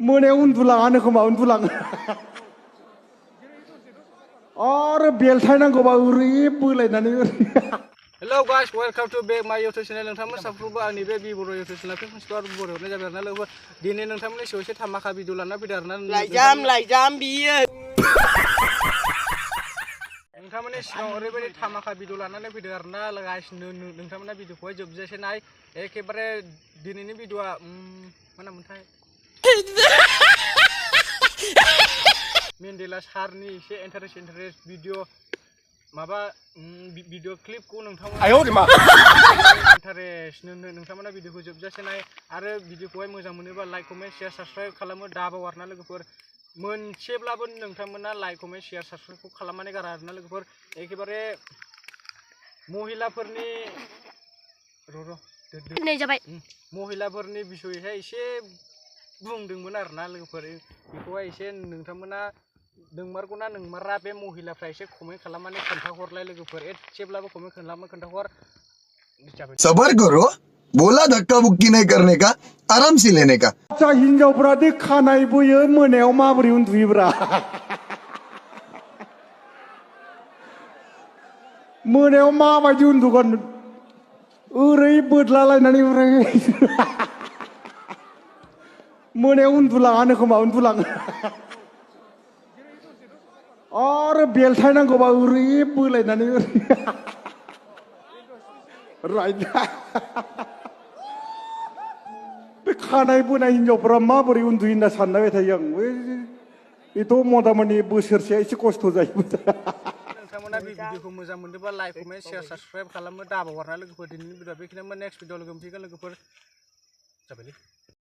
मोनायाव उन्दुलाङानो खोमा उन्दुलाङो आरो बेलथाय नांगौबा ओरै बोलायनानै ओरै Hello guys, welcome to back my YouTube channel. नोंथांमोन साफ्रोमबो आंनि बे बर' YouTube channel बर' हरनाय जाबाय आरोना लोगोफोर दिनै नोंथांमोननि सायाव एसे थामाखा भिडिअ लाना फैदों आरोना लाइजाम बियो नोंथांमोननि सिगाङाव ओरैबायदि थामाखा भिडिअ लानानै फैदों आरोना गाइस नोंथांमोना भिडिअखौहाय जोबजासे नाय एखेबारे दिनैनि भिडिअआ मा नाममोनथाय मेन्डेला सारनि एसे इन्टारेस्ट भिडिअ माबा भिडिअ क्लिपखौ नोंथांमोना इन्टारेस्ट नोंथांमोना भिडिअखौ जोबजासे नाय आरो भिडिअखौहाय मोजां मोनोबा लाइक कमेन्ट शेयार साबस्क्राइब खालामो दाबाव आरोना लोगोफोर मोनसेब्लाबो नोंथांमोना लाइक कमेन्ट शेयार साबस्क्राइबखौ खालामनानै गारा आरोना लोगोफोर एखेबारे महिलाफोरनि महिलाफोरनि बिसयैहाय एसे बुंदोंमोन आरोना लोगोफोर बेखौहाय एसे नोंथांमोना नोंमारगौना नोंमारा बे महिलाफ्रा एसे कमेन्ट खालामनानै खोन्थाहरलाय लोगोफोर एसेब्लाबो कमेन्ट खालामनानै खोन्थाहर सबर करो बोला धक्का बुक्की नहीं करने का आराम से लेने का आच्छा हिनजावफ्रा दे खानाय बोयो मोनायाव माबोरै उन्दुयोब्रा मोनायाव माबायदि उन्दुगोन ओरै बोदलालायनानै ओरै मोनायाव उन्दुलाङानो खोमा उन्दुलाङो आरो बेलथाय नांगौबा ओरै बोलायनानै ओरै राइट बे खानाय बोनाय हिनजावफ्रा माबोरै उन्दुयो होनना सानबाय थायो आं बेथ' मदामनि बोसोरसेया एसे खस्थ' जायो नोंथांमोना बे भिडिअखौ मोजां मोनदोंबा लाइक कमेन्ट शेयार साबस्क्राइब खालामो दाबाव आरोना लोगोफोर दिनैनि भिडिअ बेखिनियानो नेक्स्ट भिडिअ लोगो मोनफैगोन लोगोफोर जाबायलै